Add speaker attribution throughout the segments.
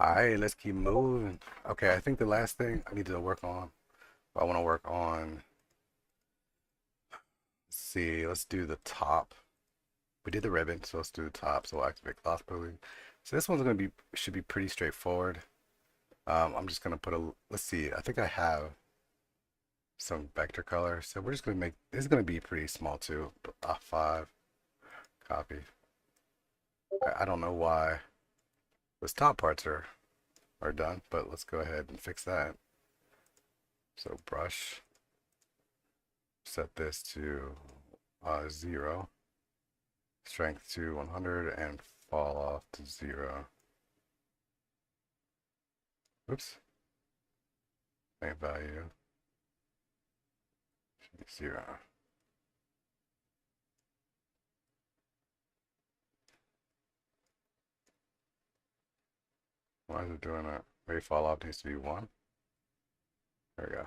Speaker 1: All right, let's keep moving. Okay, I think the last thing I need to work on, I want to work on, let's see, let's do the top. We did the ribbon, so let's do the top. So we'll activate cloth pooling. So this one's gonna be should be pretty straightforward. I'm just gonna put a, let's see, I think I have some vector color. So we're just gonna make, this is gonna be pretty small too. Five, copy. I don't know why those top parts are done, but let's go ahead and fix that. So brush, set this to 0, strength to 100, and fall off to 0. Oops, main value 0. Why is it doing that? Maybe fall off needs to be 1. There we go.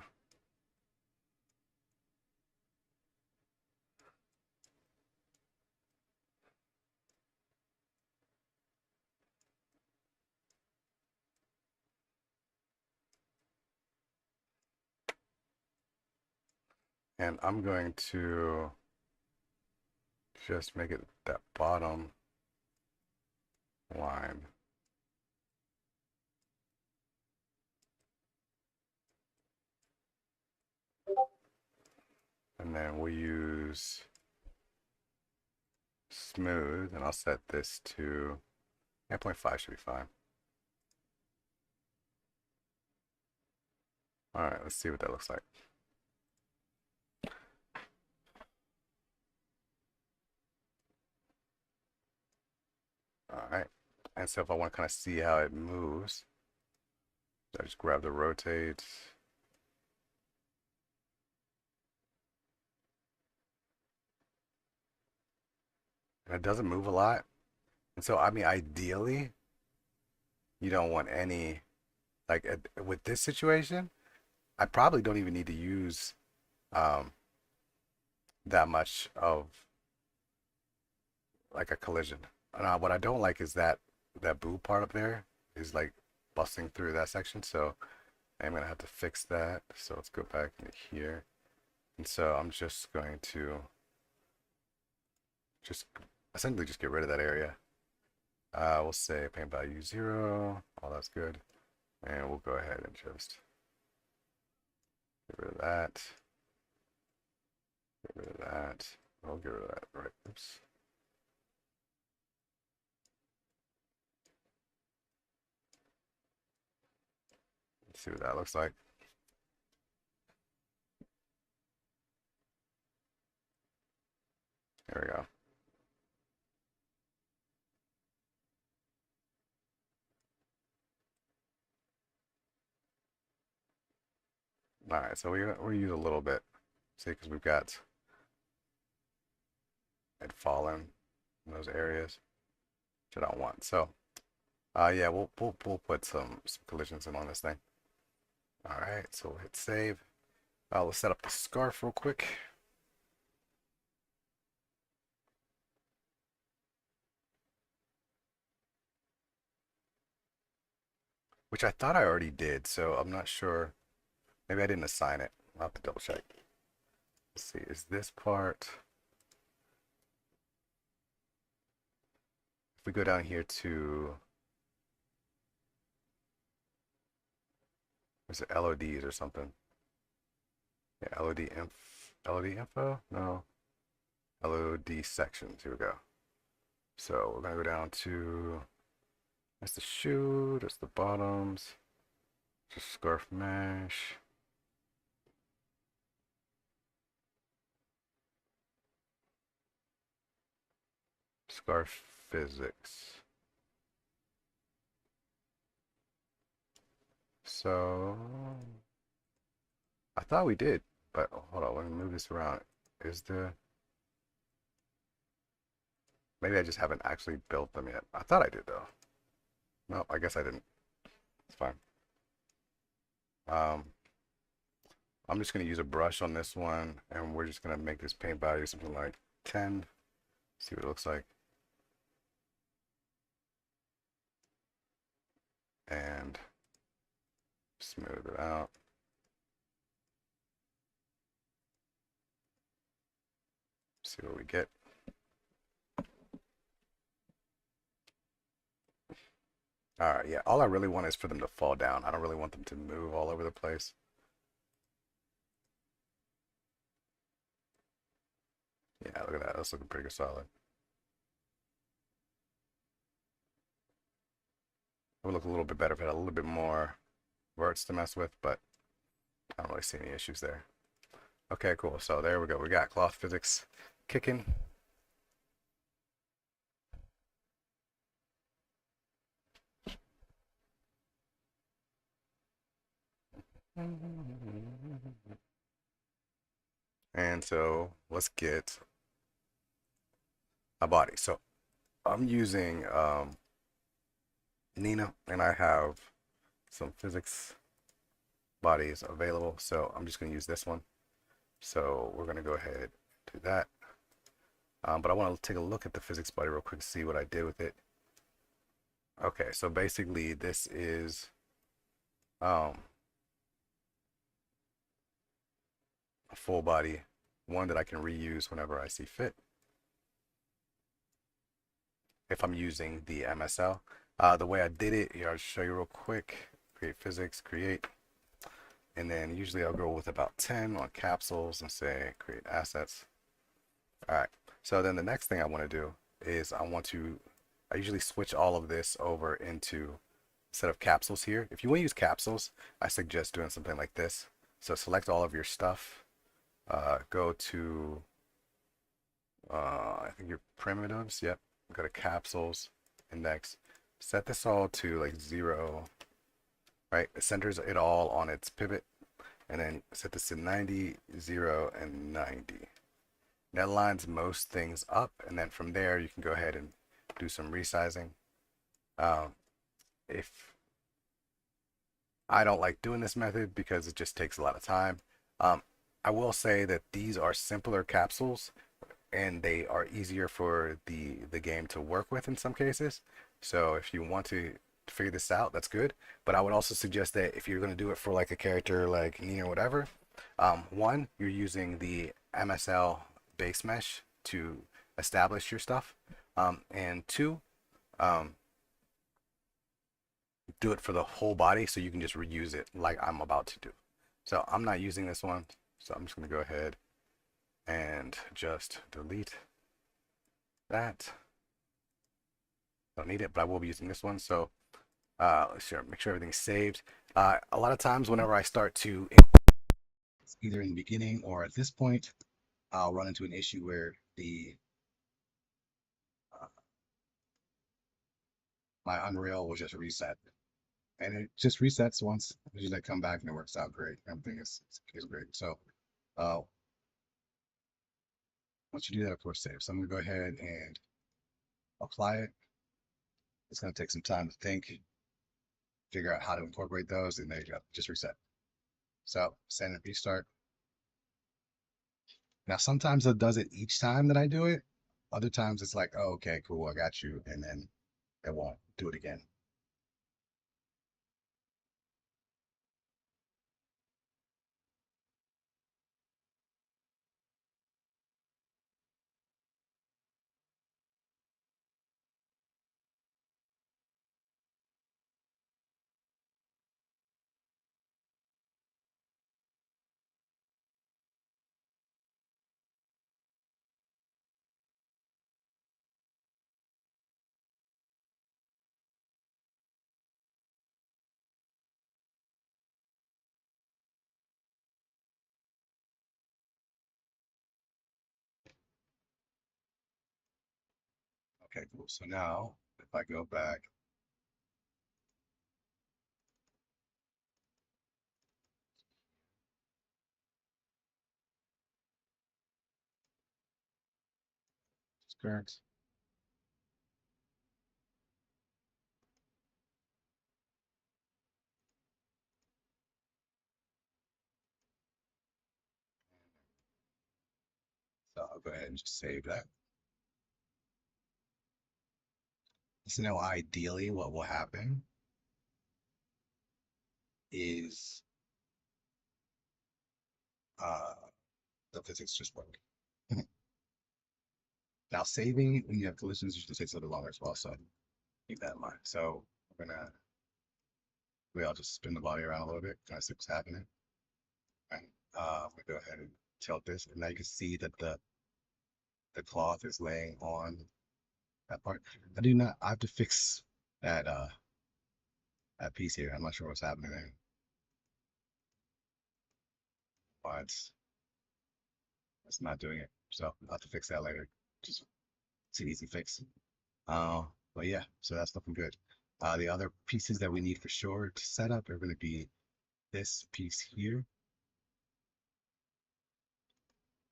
Speaker 1: And I'm going to just make it that bottom line. And then we use smooth, and I'll set this to 8.5 should be fine. All right, let's see what that looks like. All right, and so if I want to kind of see how it moves, I just grab the rotate. And it doesn't move a lot. And so, I mean, ideally, you don't want any, like with this situation, I probably don't even need to use um, that much of like a collision. What I don't like is that boo part up there is like busting through that section. So I'm gonna have to fix that. So let's go back into here. And so I'm just going to just essentially just get rid of that area. We'll say paint value 0. All that's good. And we'll go ahead and just get rid of that. Get rid of that. I'll get rid of that. Right. Oops. Let's see what that looks like. There we go. All right, so we use a little bit, see, because we've got it fallen in those areas, which I don't want. So, yeah, we'll put some collisions in on this thing. All right, so we'll hit save. Let's set up the scarf real quick. Which I thought I already did, so I'm not sure. Maybe I didn't assign it. I'll have to double check. Let's see, is this part? If we go down here to, is it LODs or something? Yeah, LOD info? No. LOD sections. Here we go. So we're gonna go down to, that's the shoe, that's the bottoms, just scarf mesh. Scarf physics. So I thought we did, but hold on, let me move this around. Is the, maybe I just haven't actually built them yet. I thought I did though. No, I guess I didn't. It's fine. Um, I'm just gonna use a brush on this one, and we're just gonna make this paint value something like 10. See what it looks like. and smooth it out. See what we get. All right, yeah, all I really want is for them to fall down. I don't really want them to move all over the place. Yeah, look at that. That's looking pretty solid. It would look a little bit better if it had a little bit more verts to mess with, but I don't really see any issues there. Okay, cool. So there we go. We got cloth physics kicking. And so let's get a body. So I'm using Nina, and I have some physics bodies available. So I'm just going to use this one. So we're going to go ahead and do that. But I want to take a look at the physics body real quick to see what I did with it. Okay, so basically this is a full body, one that I can reuse whenever I see fit. If I'm using the MSL. The way I did it, here I'll show you real quick. Create physics, create. And then usually I'll go with about 10 on capsules and say create assets. All right, so then the next thing I want to do is I usually switch all of this over into a set of capsules here. If you want to use capsules, I suggest doing something like this. So select all of your stuff, go to, I think your primitives, yep, go to capsules, index, set this all to like 0, right? It centers it all on its pivot, and then set this to 90, 0, and 90. That lines most things up, and then from there you can go ahead and do some resizing. If I don't like doing this method because it just takes a lot of time, I will say that these are simpler capsules and they are easier for the game to work with in some cases. So if you want to figure this out, that's good. But I would also suggest that if you're going to do it for like a character like Nina or whatever, one, you're using the MSL base mesh to establish your stuff, and two, um, do it for the whole body so you can just reuse it like I'm about to do. So I'm not using this one, so I'm just going to go ahead and just delete that. Don't need it, but I will be using this one. So make sure everything's saved. A lot of times whenever I start to, either in the beginning or at this point, I'll run into an issue where the my Unreal will just reset, and it just resets once. Usually I come back and it works out great. Everything is great. So once you do that, of course, save. So I'm gonna go ahead and apply it. It's gonna take some time to think, figure out how to incorporate those, and there you go, just reset. So send and restart. Now sometimes it does it each time that I do it. Other times it's like, oh, okay, cool, I got you, and then it won't do it again. Okay, cool. So now if I go back, current. So I'll go ahead and just save that. So now ideally what will happen
Speaker 2: is uh, the physics just work. Now, saving when you have collisions usually takes a little longer as well, so keep that in mind. So I'll just spin the body around a little bit, kind of see what's happening. Right. We go ahead and tilt this, and now you can see that the cloth is laying on that part. I have to fix that that piece here. I'm not sure what's happening there. Why it's not doing it. So I'll have to fix that later. Just it's an easy fix. Uh, but yeah, so that's looking good. The other pieces that we need for sure to set up are going to be this piece here.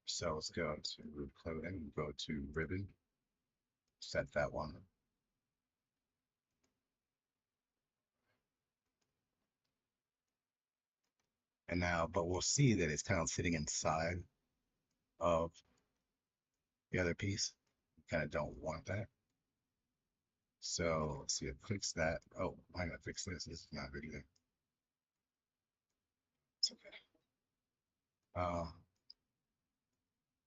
Speaker 2: So let's go to clothing, go to ribbon, set that one. And now, but we'll see that it's kind of sitting inside of the other piece. We kind of don't want that. So let's see if fix that. Oh, I'm gonna fix this. This is not good either. It's okay. Uh,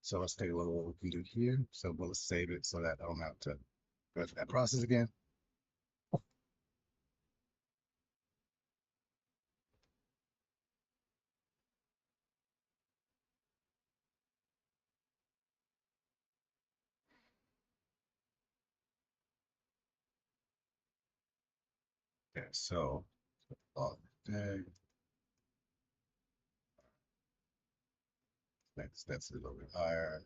Speaker 2: so let's take a look at what we can do here. So we'll save it so that I don't have to go through that process again. Okay, so okay. That's a little bit higher.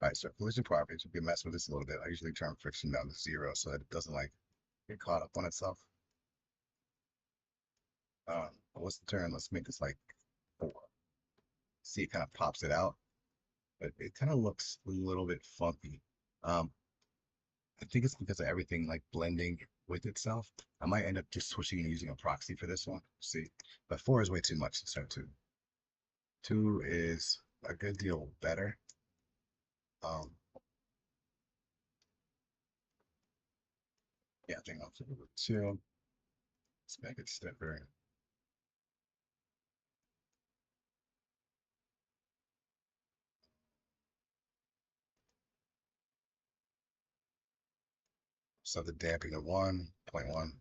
Speaker 2: All right, so collision properties, we can mess with this a little bit. I usually turn friction down to 0 so that it doesn't like get caught up on itself. What's the turn? Let's make this like 4. See, it kind of pops it out, but it kind of looks a little bit funky. Um, I think it's because of everything like blending with itself. I might end up just switching and using a proxy for this one. See, but 4 is way too much instead of 2. 2 is a good deal better. Um, yeah, I think I'll do 2. Let's make it stiffer. So the damping of 1.1,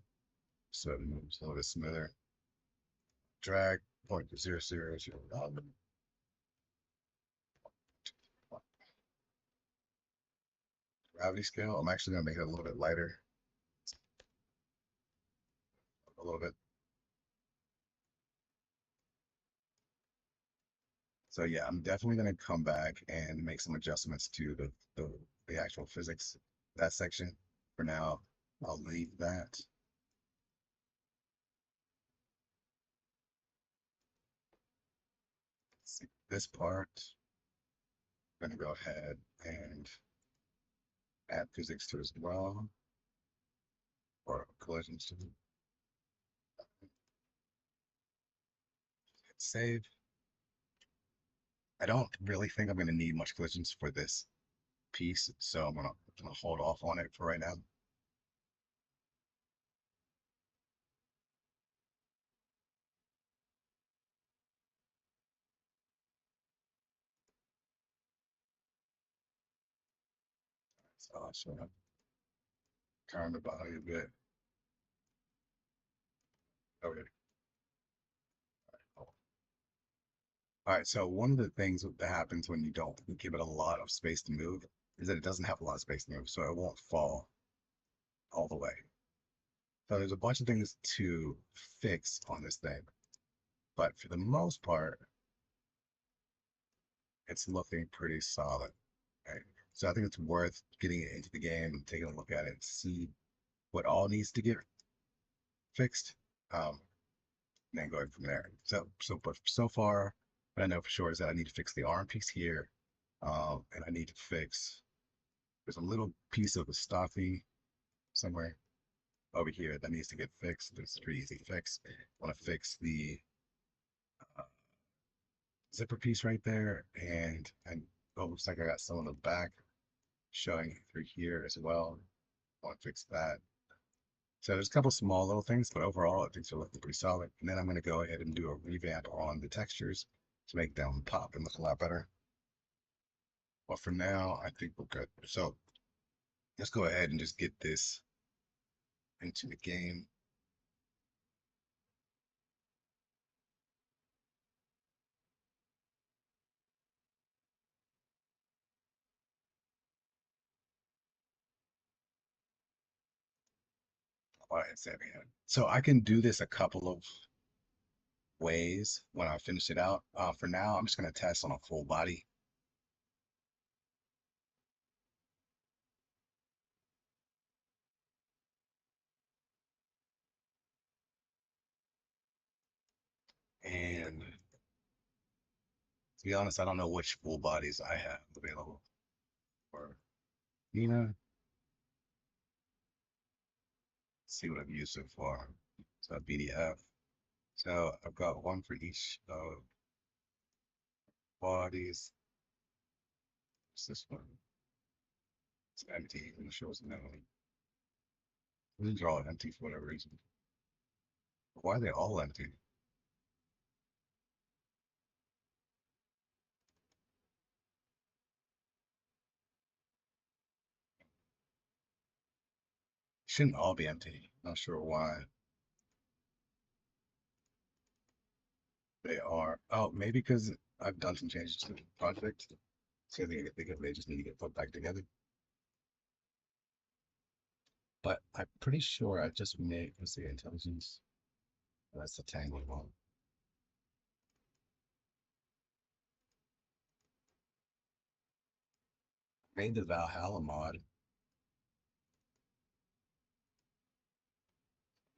Speaker 2: so it moves a little bit smoother. Drag 0.0001. Gravity scale, I'm actually gonna make it a little bit lighter, a little bit. So yeah, I'm definitely gonna come back and make some adjustments to the actual physics, that section. For now, I'll leave that. See, this part, I'm gonna go ahead and add physics to as well, or collisions to hit save. I don't really think I'm gonna need much collisions for this piece, so I'm gonna hold off on it for right now. So I'll sort of turn the body a bit. Okay. All right, so one of the things that happens when you don't give it a lot of space to move is that it doesn't have a lot of space to move, so it won't fall all the way. So there's a bunch of things to fix on this thing, but for the most part, it's looking pretty solid. Right? So I think it's worth getting it into the game and taking a look at it and see what all needs to get fixed, and then going from there. But so far, what I know for sure is that I need to fix the arm piece here, and I need to fix. There's a little piece of the stuffing somewhere over here that needs to get fixed. It's pretty easy to fix. I want to fix the uh, zipper piece right there, and oh, looks like I got some on the back showing through here as well. I want to fix that. So there's a couple small little things, but overall, I think they're looking pretty solid. And then I'm going to go ahead and do a revamp on the textures to make them pop and look a lot better. But for now, I think we're good. So let's go ahead and just get this into the game. Why is that here? So I can do this a couple of ways when I finish it out. For now, I'm just going to test on a full body. And to be honest, I don't know which full bodies I have available for Nina. See what I've used so far. So BDF. So I've got one for each of bodies. What's this one? It's empty and it shows no. These are all empty for whatever reason. Why are they all empty? Shouldn't all be empty. Not sure why they are. Oh, maybe because I've done some changes to the project. So they just need to get put back together. But I'm pretty sure I just made, let's see, intelligence. That's the tangled one. Made the Valhalla mod.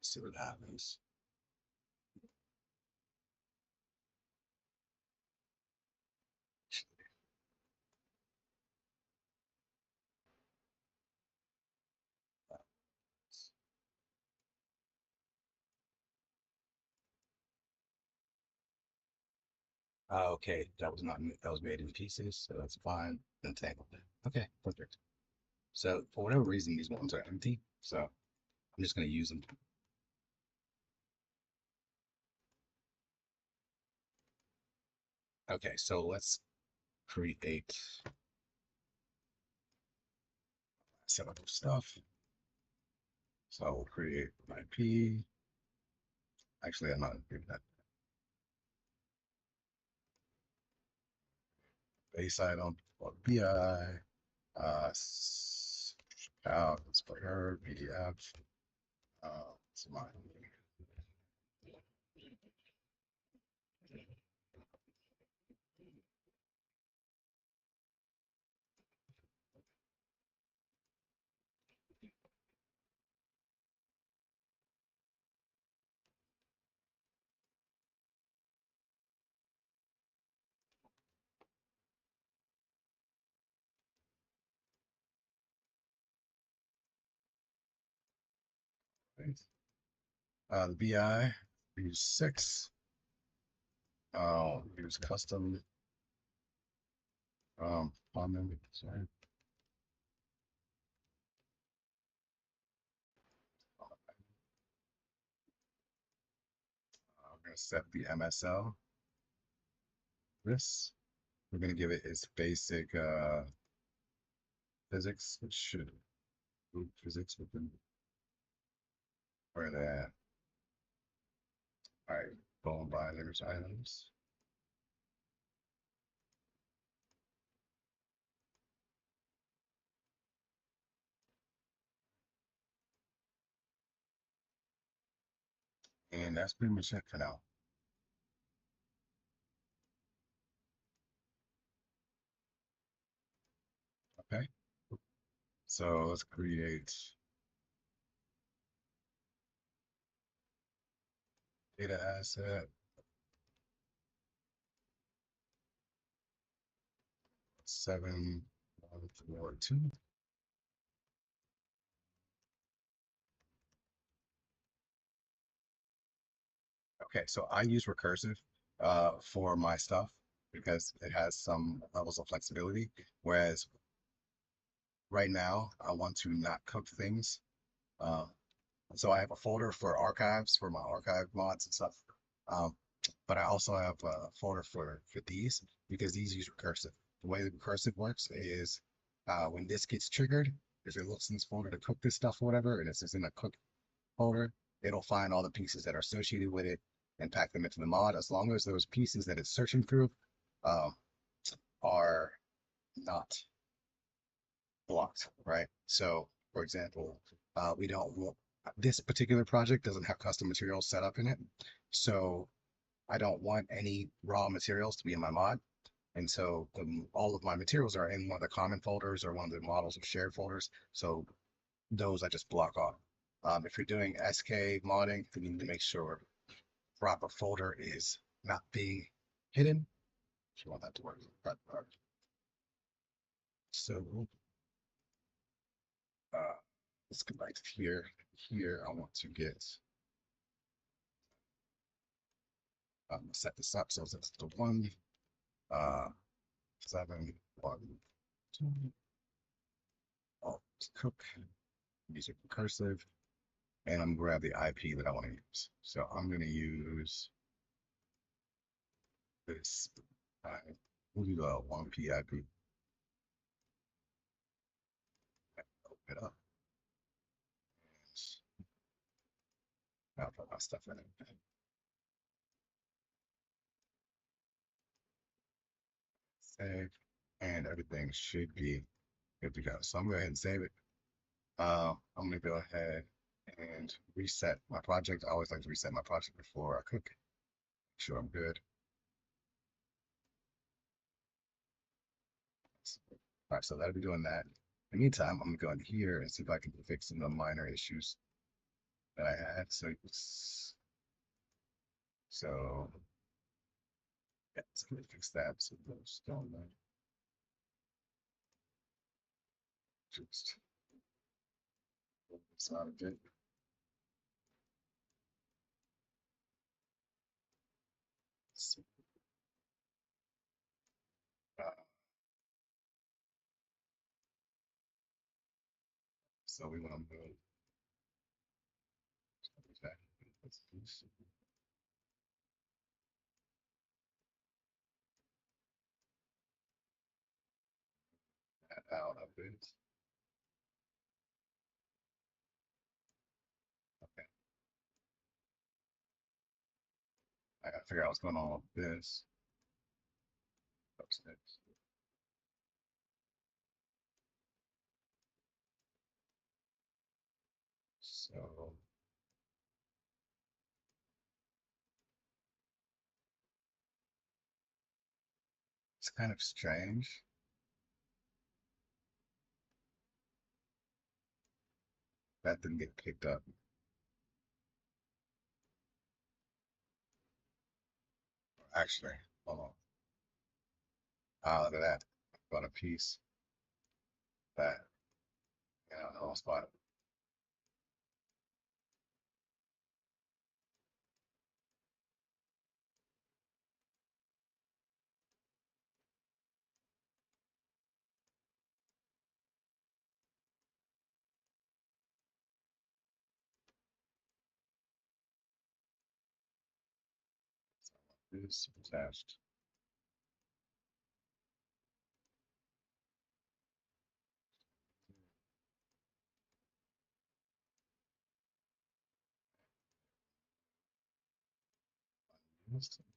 Speaker 2: See what happens. Okay, that was made in pieces, so that's fine. Entangled. Okay, perfect. So for whatever reason, these ones are empty, so I'm just gonna use them. Okay, so let's create some of stuff. So we'll create an IP. Actually, I'm not doing that. Base item or BI. Out. Let's put her PDF. It's mine. The BI, use 6. Use custom font. Sorry. We're gonna set the MSL. This we're gonna give it its basic physics, which should include physics within where that. All right, bone binders items. And that's pretty much it for now. Okay. So let's create data asset. 742. Okay, so I use recursive for my stuff because it has some levels of flexibility. Whereas right now, I want to not cook things. Uh, So I have a folder for archives for my archive mods and stuff. Um, but I also have a folder for these because these use recursive. The way the recursive works is when this gets triggered, if it looks in this folder to cook this stuff or whatever, and it's just in a cook folder, it'll find all the pieces that are associated with it and pack them into the mod as long as those pieces that it's searching through um, are not blocked, right? So, for example, we don't want this particular project doesn't have custom materials set up in it. So I don't want any raw materials to be in my mod. And so all of my materials are in one of the common folders or one of the models of shared folders. So those I just block off. If you're doing SK modding, you need to make sure proper folder is not being hidden. If you want that to work. So let's go back to here. Here I want to get set this up so it's the 1 7 1 2 alt cook. Use it recursive, and I'm gonna grab the IP that I want to use. So I'm gonna use this. We'll do the 1P IP. Open it up. I'll put my stuff in it. Save, and everything should be good to go. So I'm gonna go ahead and save it. I'm gonna go ahead and reset my project. I always like to reset my project before I cook. Make sure I'm good. All right, so that'll be doing that. In the meantime, I'm gonna go in here and see if I can fix some of the minor issues that I had. So yeah, let's go fix that. So those don't just it's not a bit. Uh, so we want to move that. Out of it. Okay, I gotta figure out what's going on with this. Upstairs. So it's kind of strange. That didn't get picked up. Actually, hold on. Look at that. Got a piece that, the whole spot. This attached.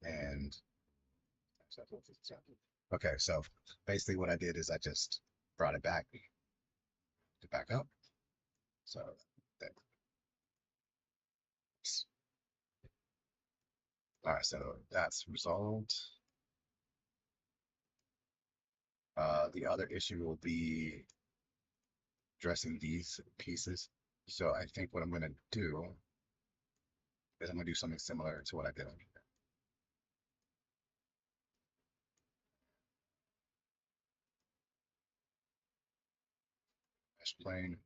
Speaker 2: And okay, so basically what I did is I just brought it back to back up. So that, all right, so that's resolved. The other issue will be addressing these pieces. So I think what I'm gonna do is I'm gonna do something similar to what I did on here. Mesh plane.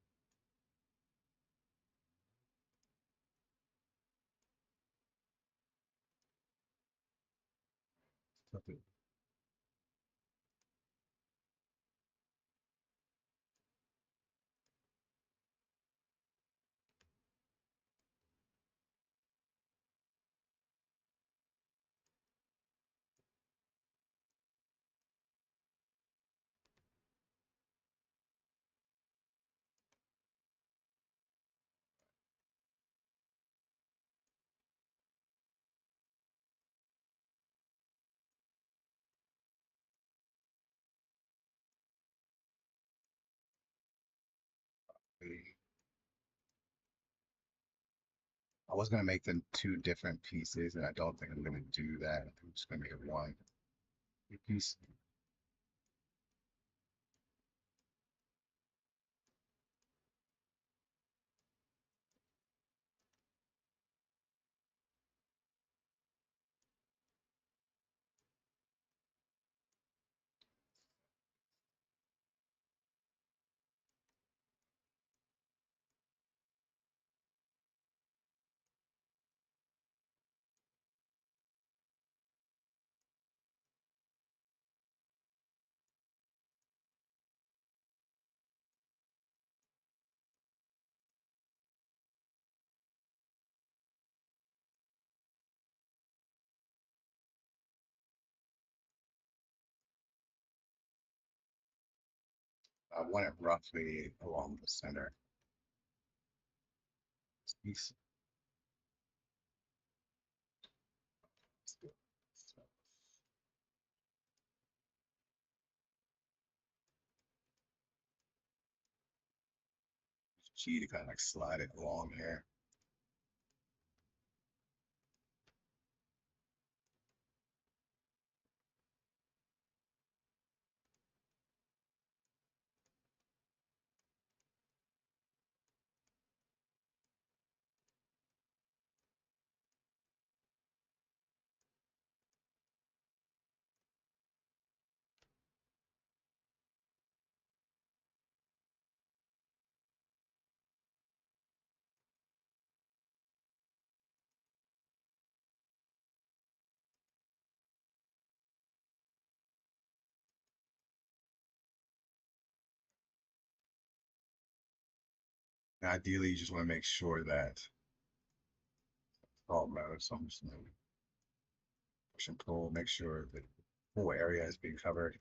Speaker 2: I was gonna make them two different pieces, and I don't think I'm gonna do that. I'm just gonna make it one piece. 'Cause I want it roughly along the center. Piece. G to kind of like slide it along here. And ideally, you just want to make sure that all matters. So I'm just gonna push and pull, make sure that the whole area is being covered,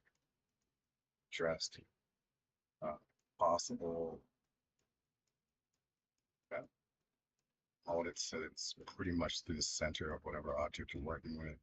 Speaker 2: dressed, uh, possible. Uh, hold it so it's pretty much through the center of whatever object you're working with.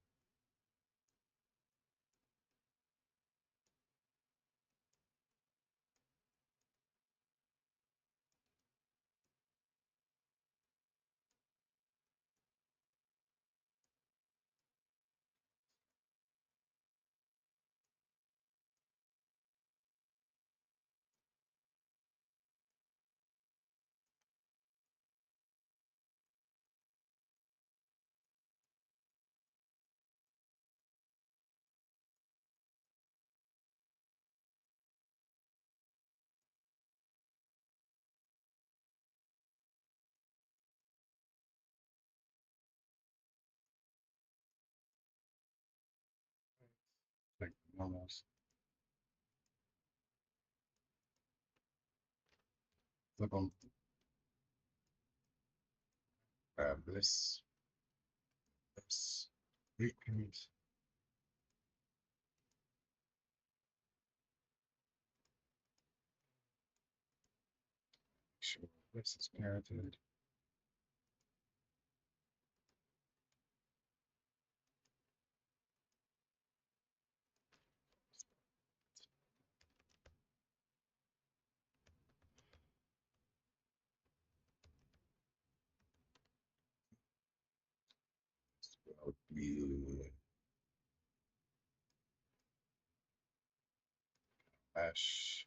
Speaker 2: Like almost flip them, grab this, make sure this is parented. Would be mesh.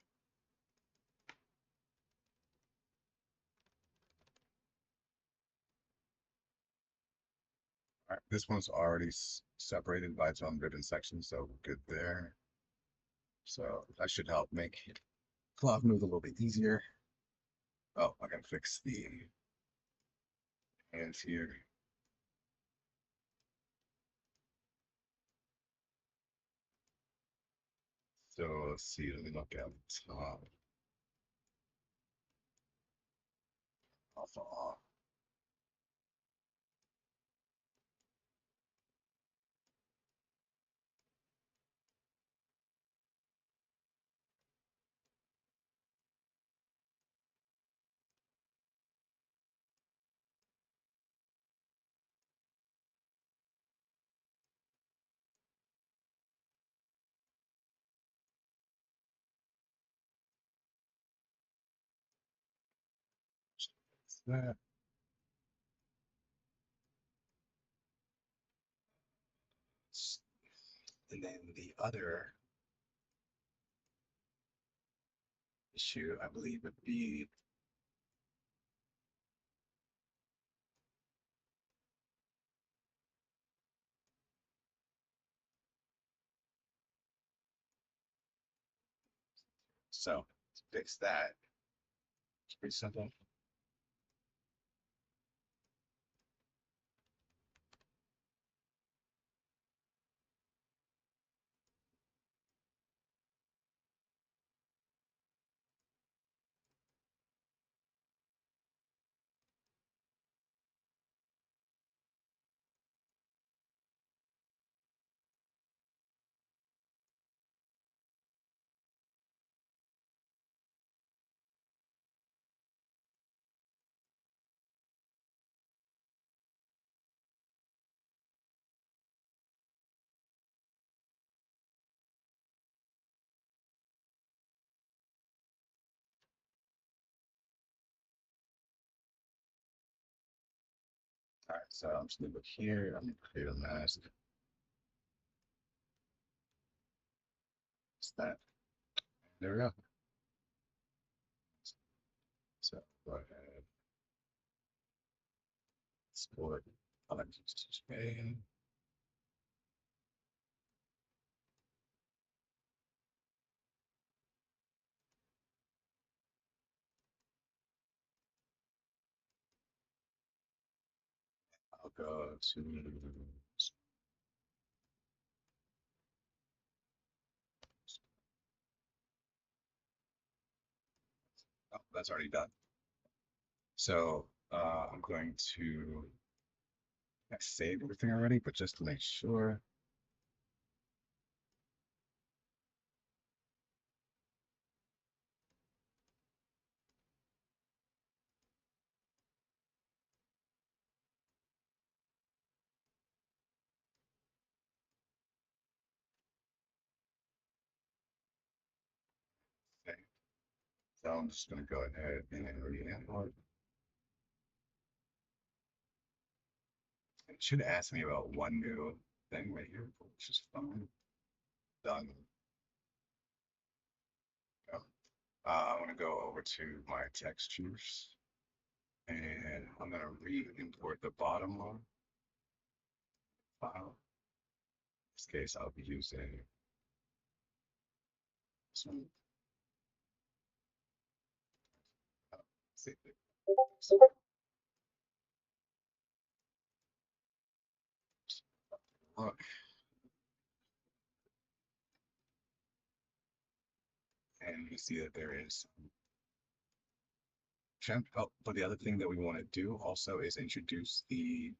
Speaker 2: All right, this one's already separated by its own ribbon section, so we're good there. So that should help make cloth move a little bit easier. Oh, I gotta fix the hands here. So let's see, let me look at the top. Off. that. And then the other issue, I believe, would be so to fix that. It's pretty simple. All right, so I'm just gonna look here. I'm gonna create a mask. It's that. There we go. So go ahead. Export objects to Spain. I'll go to oh, that's already done. So I'm going to I saved everything already, but just to make sure. Okay. So I'm just going to go ahead and re-import. It should ask me about one new thing right here, which is fine. Done. Go. I'm going to go over to my textures and I'm going to re-import the bottom one file. In this case, I'll be using this one. Save it. Look, and you see that there is oh, but the other thing that we want to do also is introduce the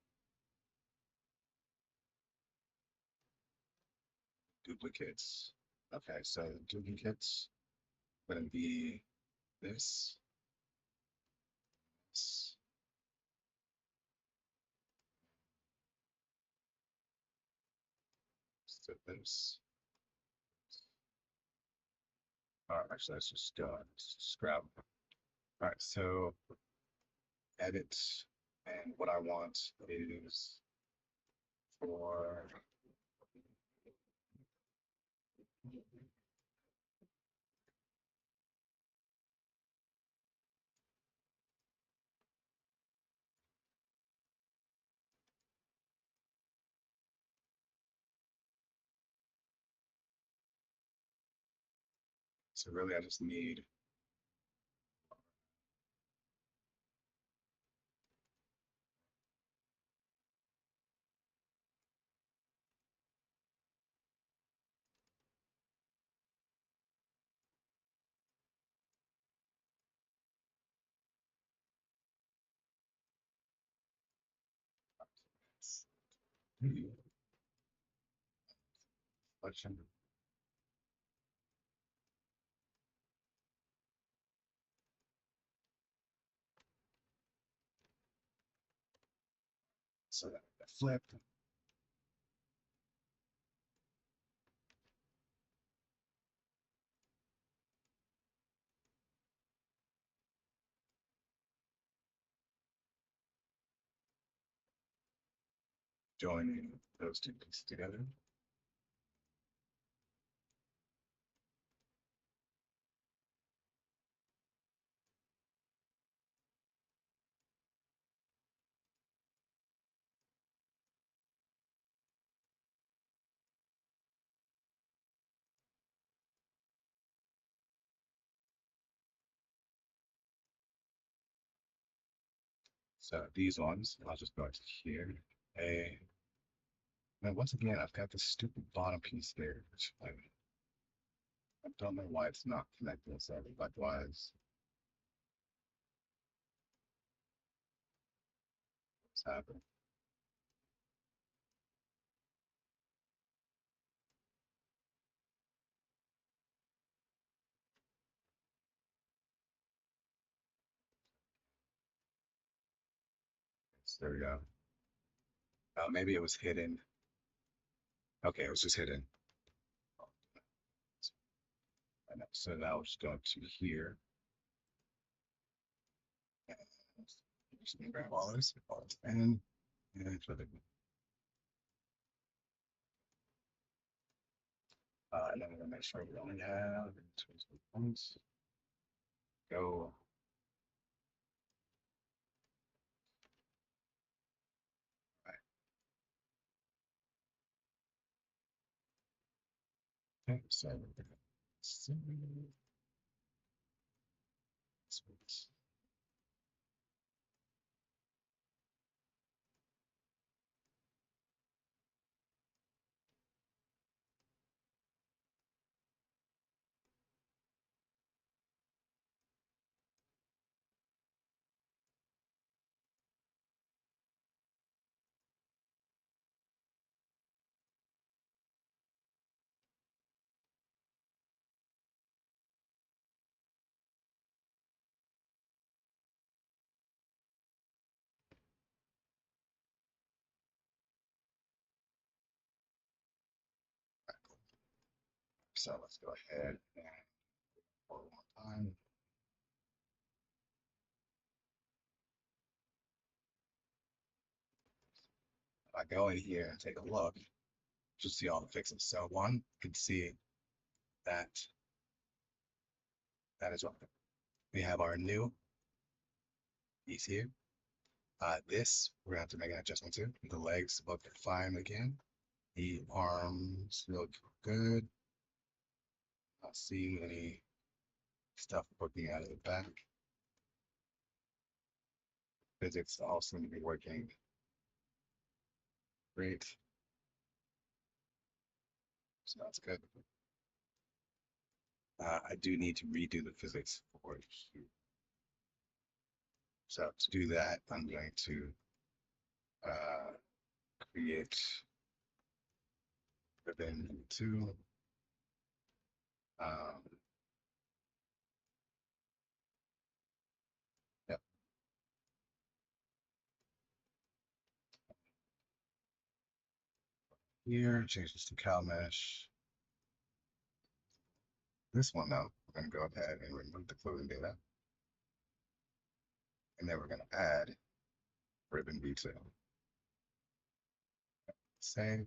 Speaker 2: duplicates. Okay, so duplicates going to be this, this, so this. All right, actually, let's just scrap. All right, so edit, and what I want is for so really I just need selection. So that flip. joining those two pieces together. So these ones, I'll just go to here. A now once again, I've got this stupid bottom piece there, which I don't know why it's not connecting. So likewise, what's happening? So there we go. Maybe it was hidden. Okay, it was just hidden. And so now we're just going to here. And just gonna grab all this, and for the and then we're gonna make sure we only have 20 points. Go. Okay, so we're gonna see this. So let's go ahead and one more time. If I go in here and take a look, you'll see all the fixes. So one, you can see that that is what we have our new piece here. This we're gonna have to make an adjustment to. The legs look fine again. The arms look good. Not seeing any stuff poking out of the back. Physics all seem to be working great. So that's good. I do need to redo the physics for here. So to do that, I'm going to create ribbon 2. Yep. Here, change this to CalMesh. This one now, we're going to go ahead and remove the clothing data. And then we're going to add ribbon V2. Save.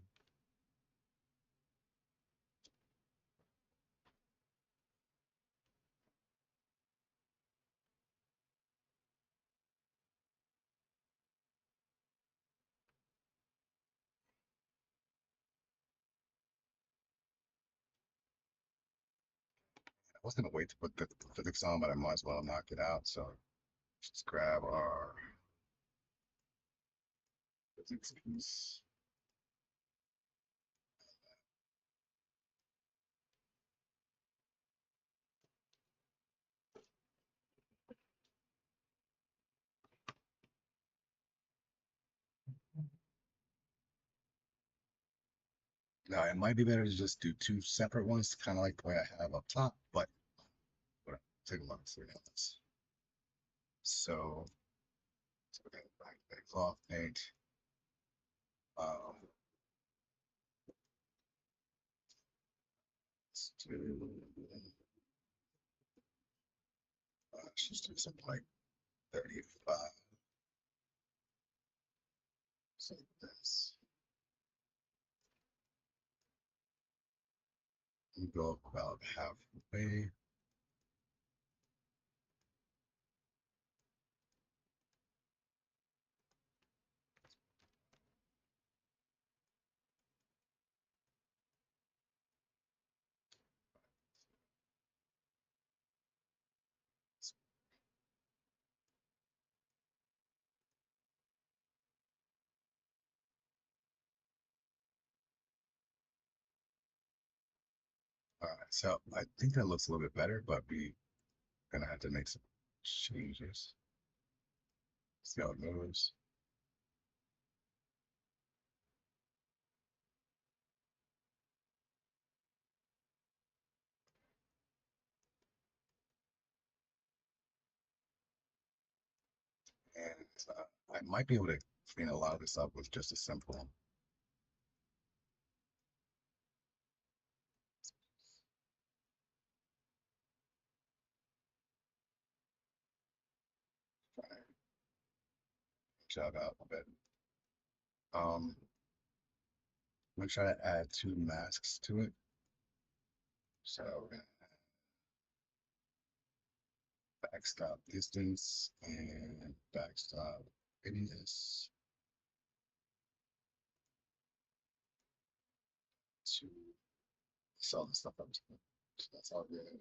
Speaker 2: I was going to wait to put the physics on, but I might as well knock it out. So let's grab our physics piece. Now, it might be better to just do two separate ones, kind of like the way I have up top, but take a look. So, we're going to back the cloth paint. Let's just do something like 35. So this. go about halfway. All right, so I think that looks a little bit better, but we gonna have to make some changes. See how it moves. And I might be able to clean a lot of this up with just a simple. Shout out a bit. I'm gonna try to add two masks to it. So we're gonna backstop distance and backstop radius to sell the stuff up to them. So that's all good.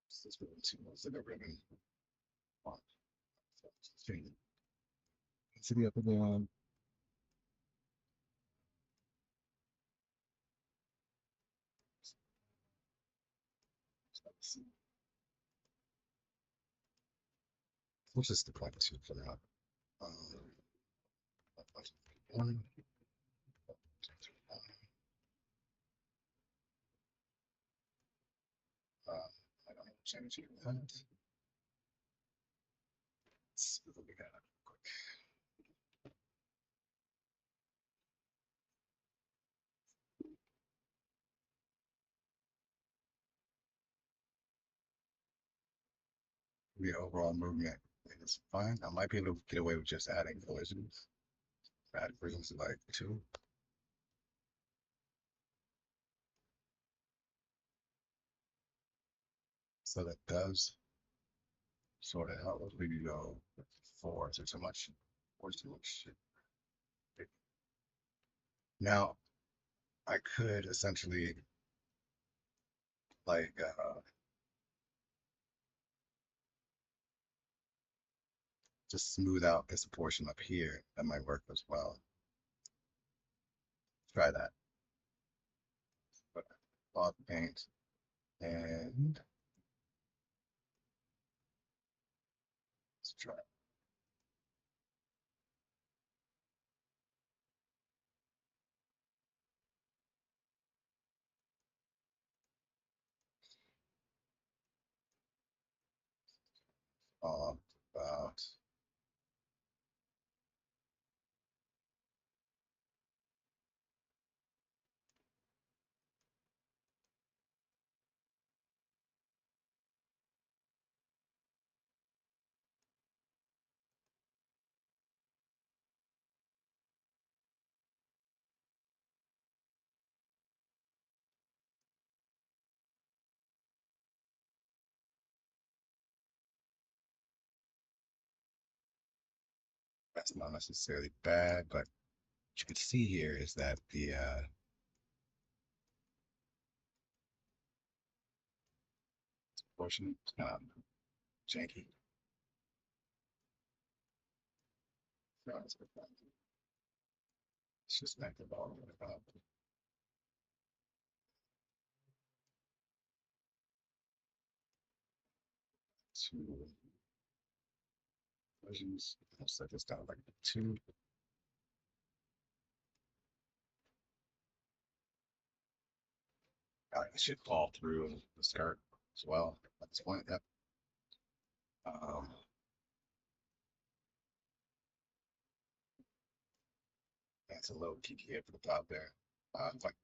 Speaker 2: So this really two was like a ribbon. On. So it's faded. City up and down. We'll just decline two for now. One. I don't know, change that. Let's see what we got quick. The overall movement is fine. I might be able to get away with just adding collisions. Add collisions like two. So that does sort of help. We can go four. Is there too much? Or too much? Now, I could essentially like just smooth out this portion up here. That might work as well. Try that. But cloth paint and let's try about that's not necessarily bad, but what you can see here is that the portion is kind of janky. So let's just make the ball up. Two versions. I'll set this down like two. It should fall through the skirt as well at this point. Yep. Um, that's a little PPA for the top there. Like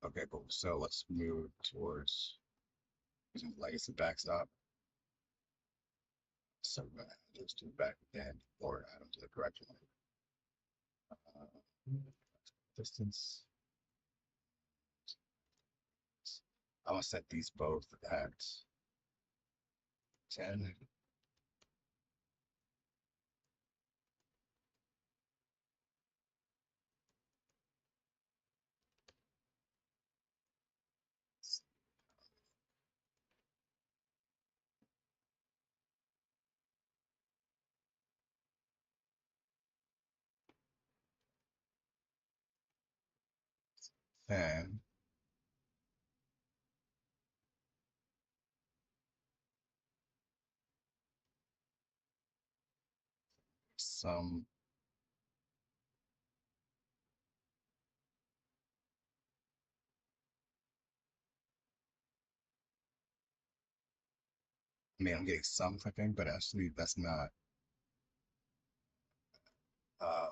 Speaker 2: Okay, cool. So let's move towards using legacy backstop. So we're gonna just do back again or add them to the correct one. Distance. I'm gonna set these both at 10. And some I mean I'm getting some clipping, but actually that's not uh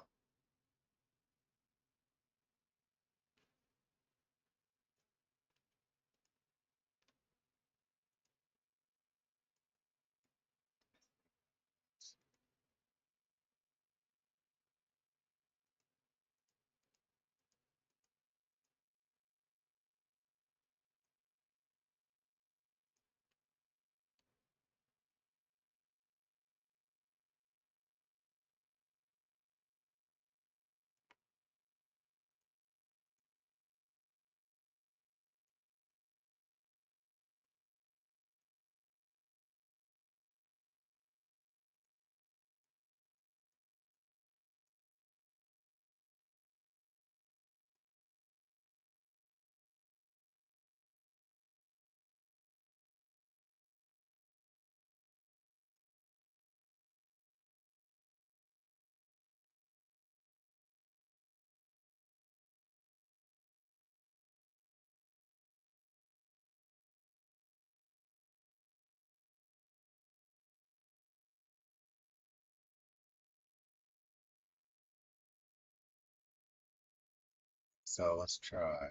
Speaker 2: so let's try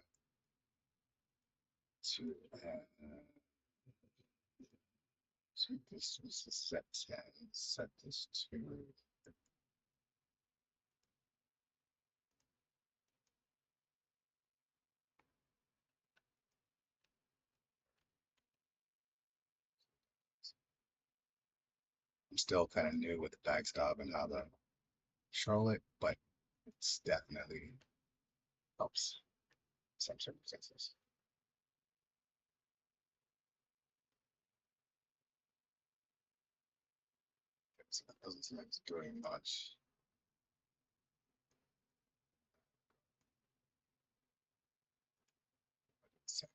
Speaker 2: to so this was the set 10, set this to I'm still kind of new with the backstop and how to control it, but it's definitely helps some circumstances. So that doesn't seem like it's doing much. So,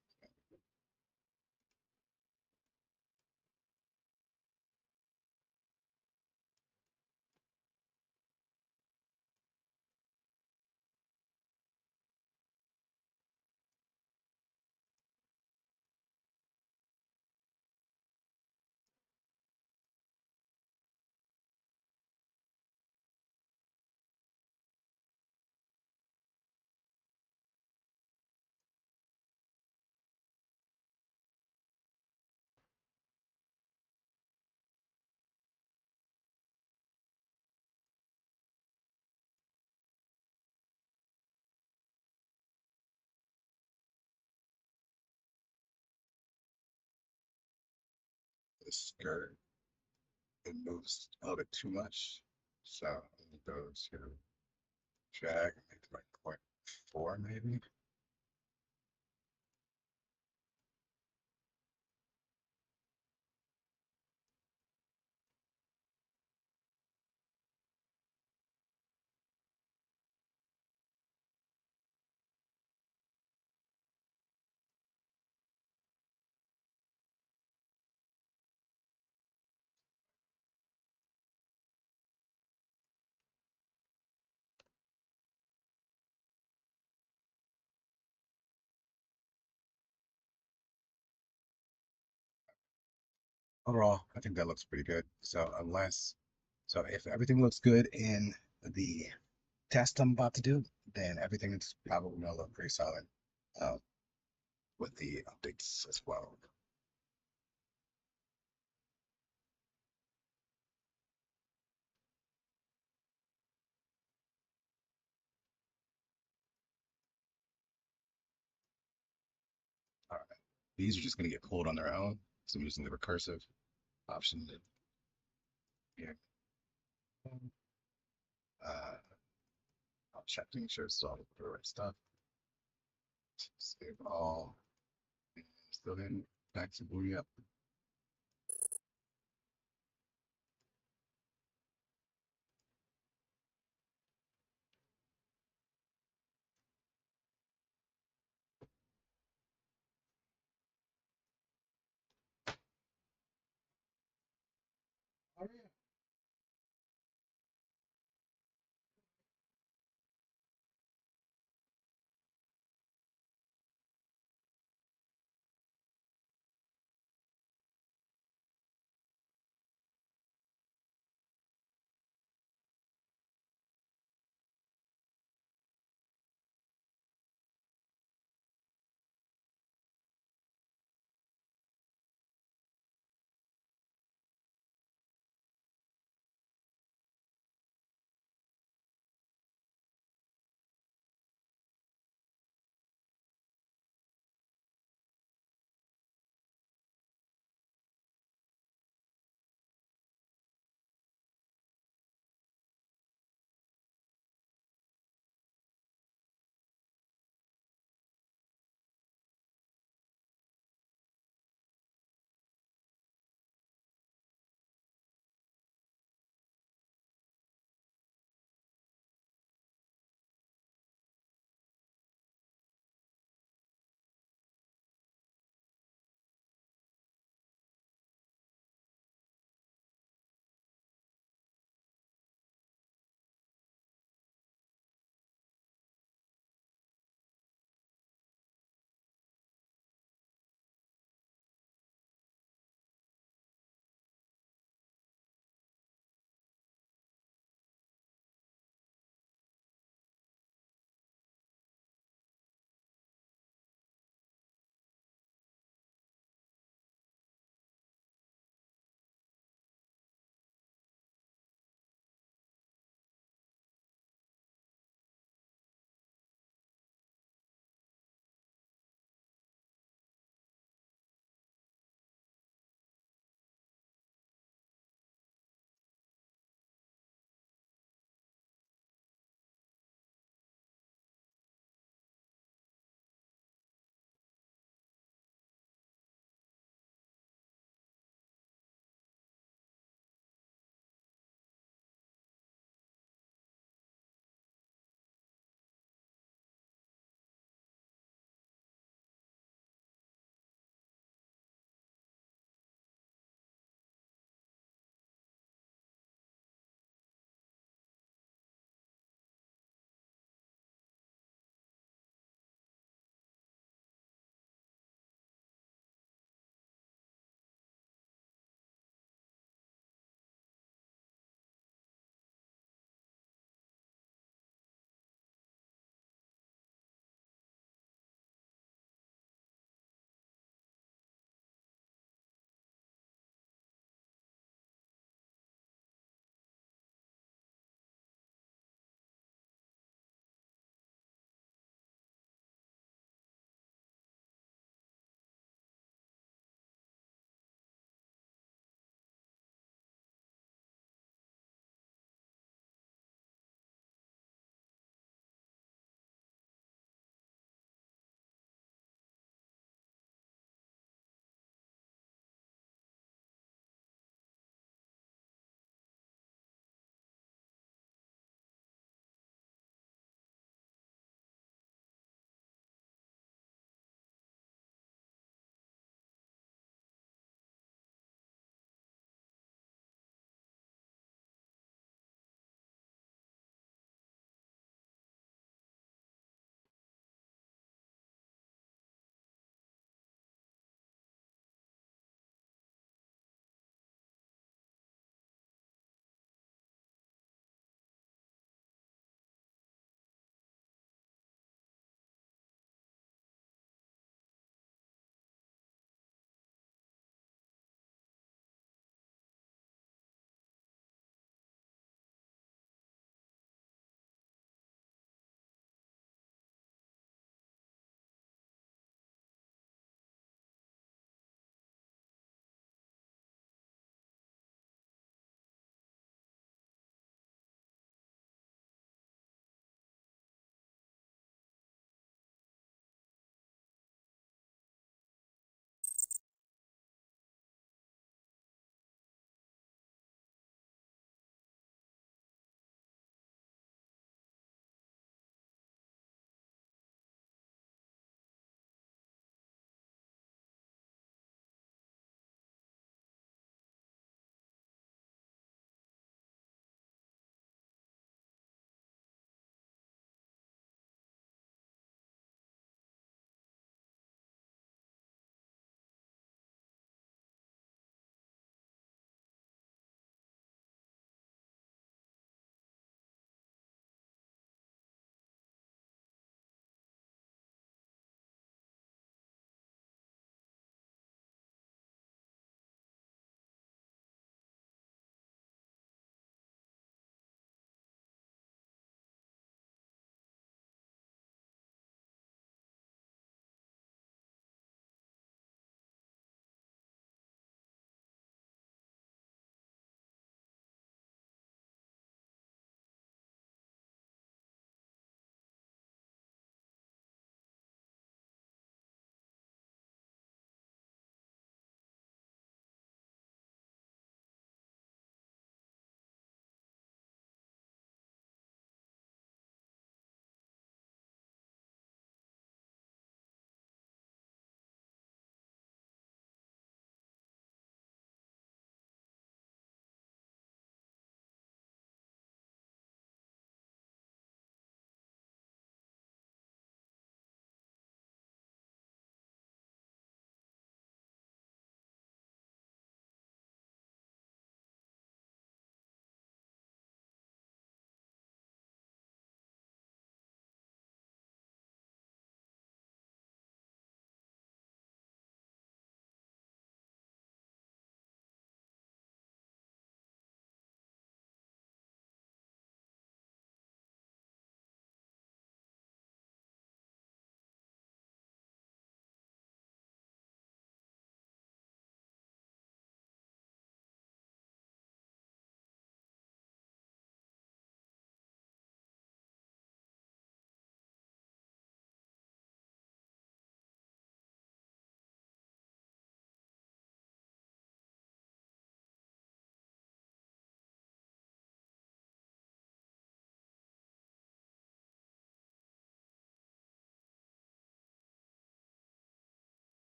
Speaker 2: the skirt, it moves a little bit too much. So I'm gonna go to drag, make it like 0.4 maybe. Overall, I think that looks pretty good. So if everything looks good in the test I'm about to do, then everything is probably gonna look pretty solid um, with the updates as well. All right, these are just gonna get pulled on their own. So I'm using the recursive option here. I'll check to make sure it's all the right stuff. Save all. Still in. Back to booting up.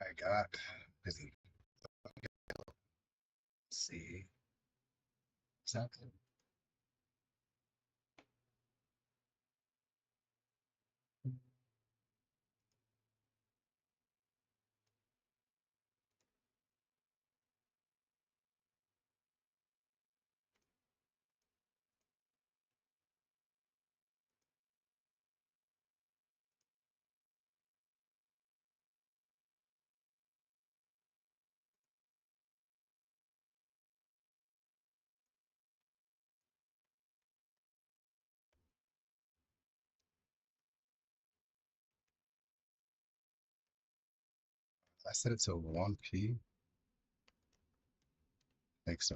Speaker 2: I got busy. Let's see exactly. I set it to 1P. Think so.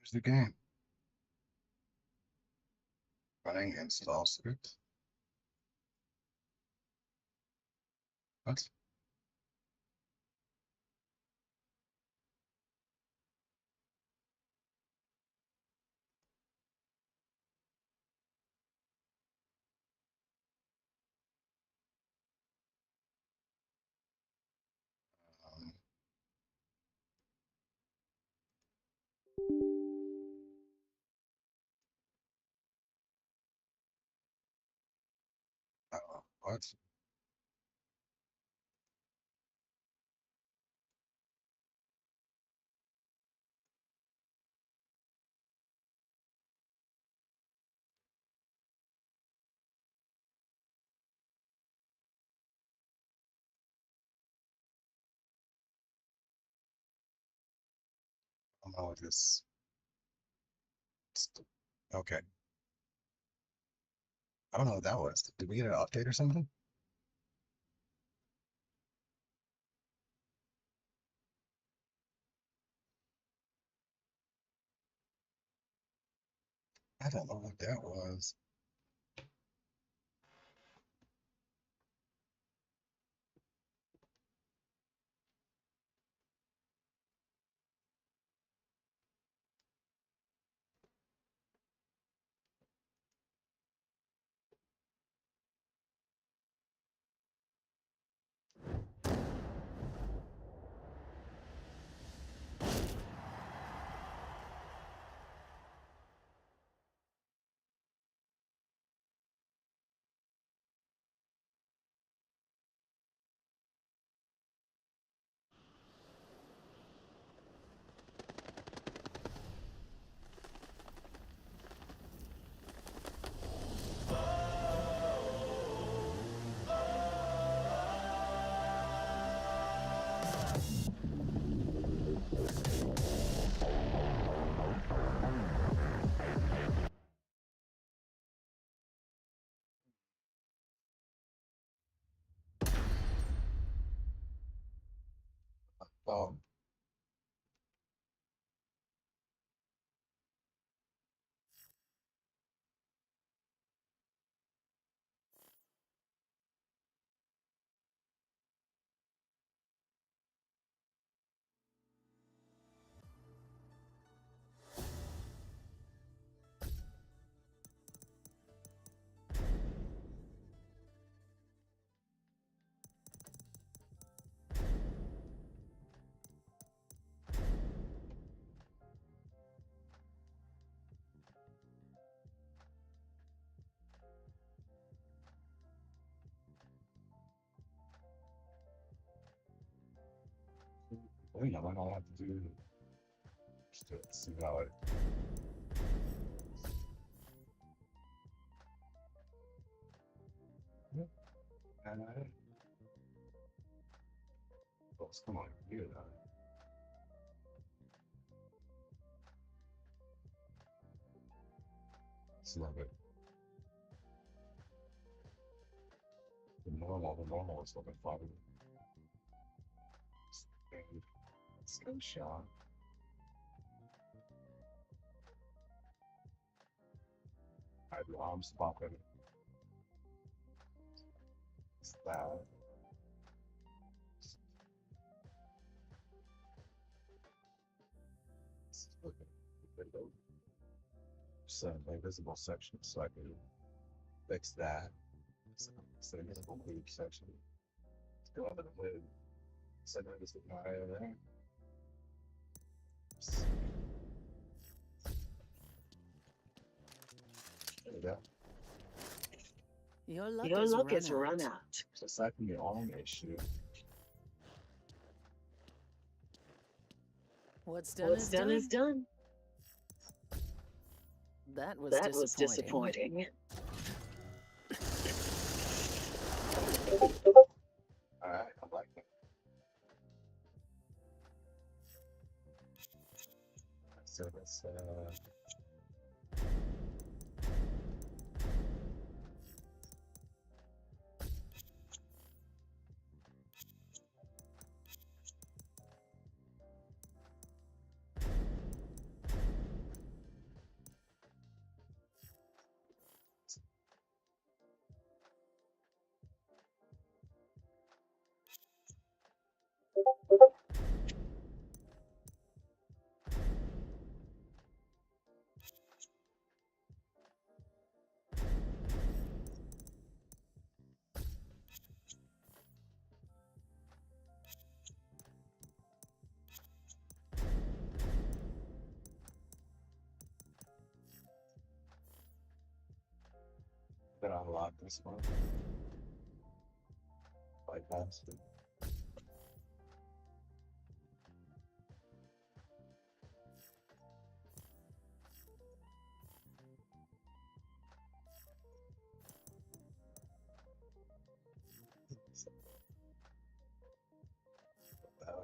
Speaker 2: Here's the game. Running install script. What? Um, what? I don't know what this. Okay. I don't know what that was. Did we get an update or something? I don't know what that was. Oh, Wait, I might not have to do just to see how it. And folks, come on, you know. It's a little bit the normal is looking fine. It's no shot. I have your arms popping. It's loud. It's looking window. Some invisible section so I can fix that. It's an invisible leak section. Let's go under the lid. Center this with my eye there. There we go.
Speaker 3: Your luck has run out.
Speaker 2: So aside from the arm issue,
Speaker 3: What's
Speaker 4: What's done is done.
Speaker 3: That was
Speaker 4: That was disappointing.
Speaker 2: alright, I like that. So let's then unlock this one. Bypass it. That way.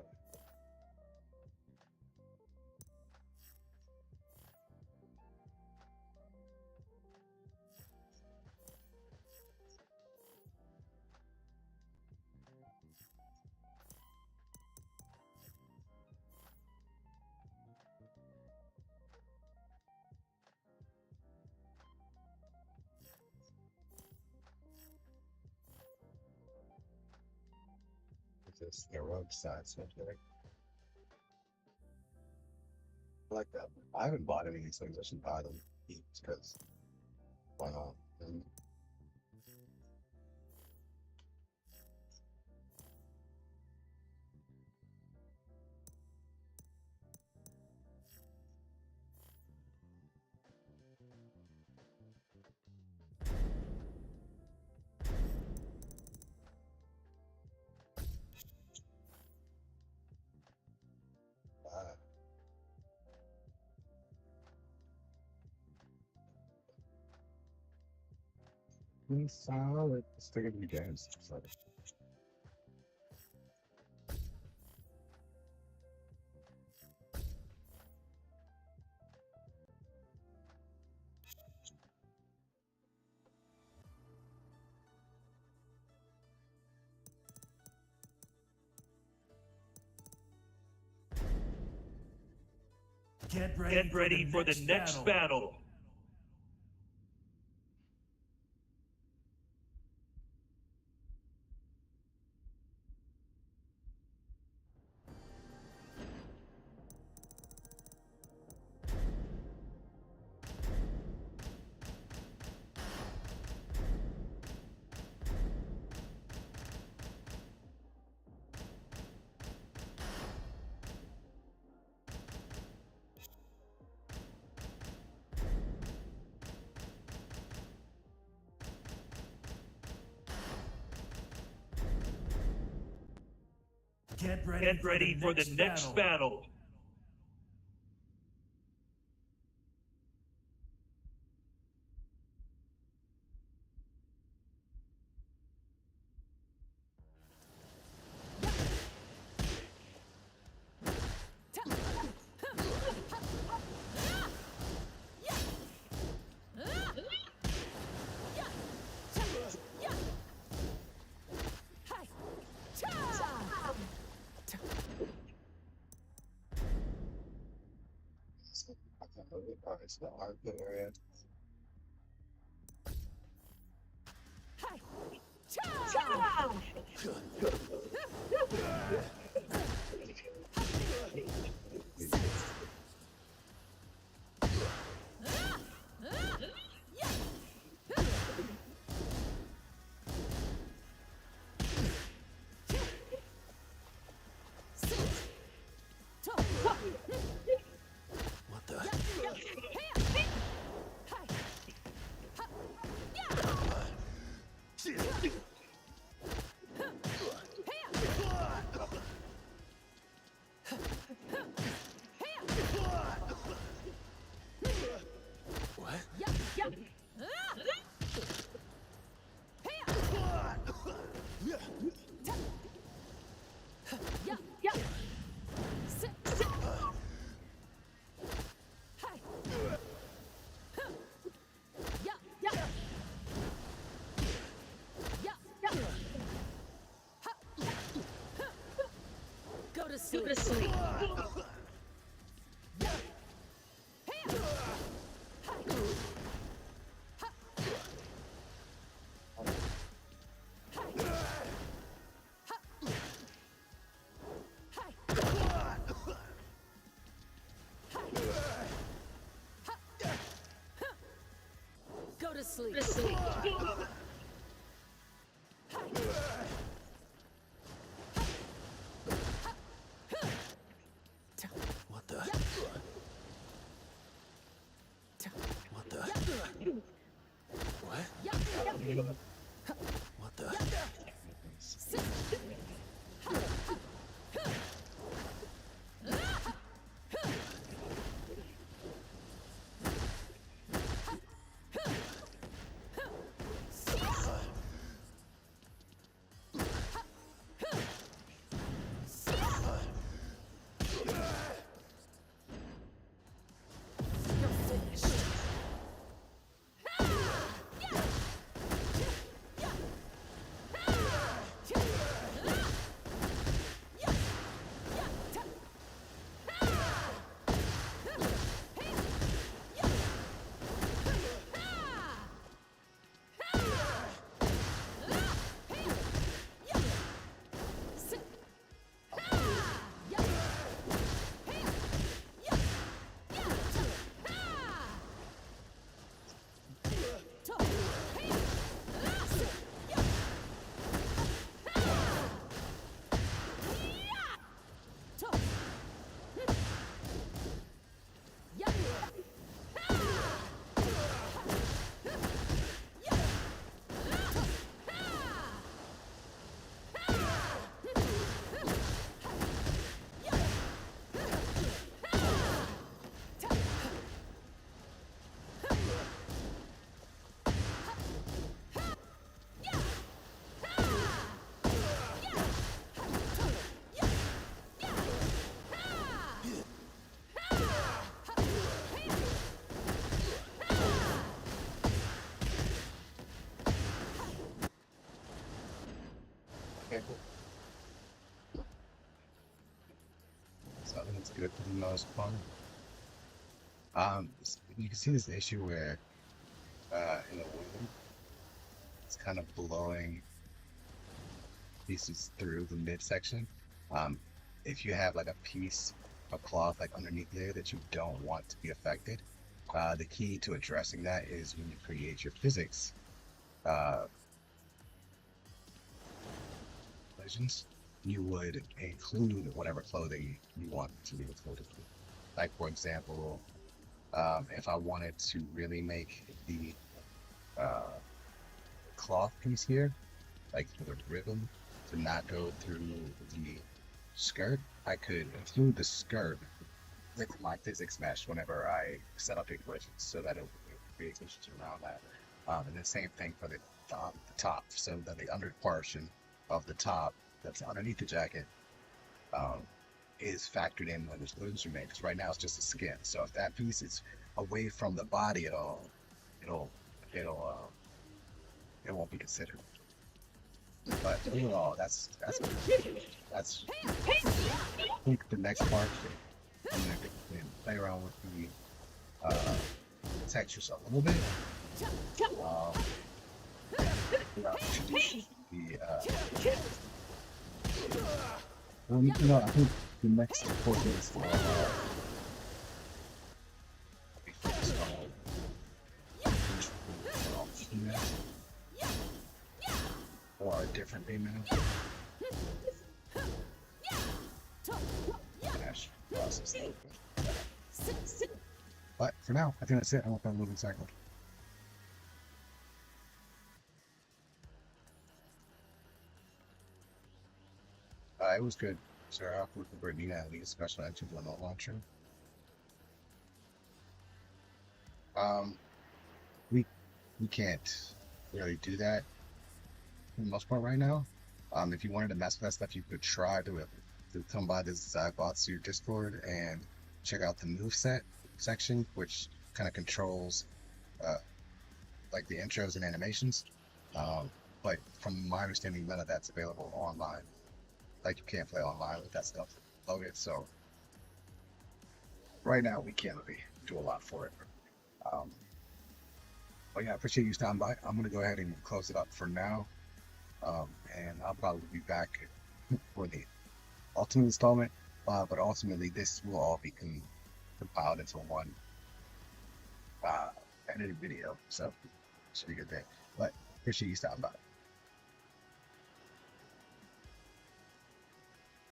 Speaker 2: This heroic side subject. I like that. I haven't bought any of these things. I should buy them because why not? Solid. Let's take a few games. Sorry.
Speaker 5: Get ready for the next battle. Get ready for the next battle.
Speaker 2: Alright, so our good area.
Speaker 6: What the? What?
Speaker 4: Go to sleep.
Speaker 3: Go to sleep.
Speaker 6: What the? What the? What? What the?
Speaker 3: You're finished.
Speaker 2: Okay, cool. So I think it's good for the most part. You can see this issue where in the wind, it's kind of blowing pieces through the midsection. If you have like a piece of cloth like underneath there that you don't want to be affected, the key to addressing that is when you create your physics legends, you would include whatever clothing you want to be included. Like for example, if I wanted to really make the cloth piece here, like for the ribbon, to not go through the skirt, I could include the skirt with my physics mesh whenever I set up equations so that it would create equations around that. And the same thing for the top, so that the under portion of the top that's underneath the jacket is factored in when the balloons are made. Because right now it's just the skin. So if that piece is away from the body at all, it won't be considered. But overall, that's I think the next part I'm gonna play around with the textures a little bit. Introduce the well, you know, I think the next portion is for be focused on or a different female. Gosh, process that. But for now, I think that's it. I want that moving cycle. It was good. Start off with the Bernina at least special entry remote launcher. We can't really do that for the most part right now. If you wanted to mess with that stuff, you could try to come by this Zybots to your Discord and check out the moveset section, which kind of controls like the intros and animations. But from my understanding, none of that's available online. Like you can't play online with that stuff loaded. So right now we can't really do a lot for it. But yeah, I appreciate you stopping by. I'm gonna go ahead and close it up for now. And I'll probably be back for the ultimate installment. But ultimately, this will all be compiled into one edited video. So it should be a good thing. But appreciate you stopping by.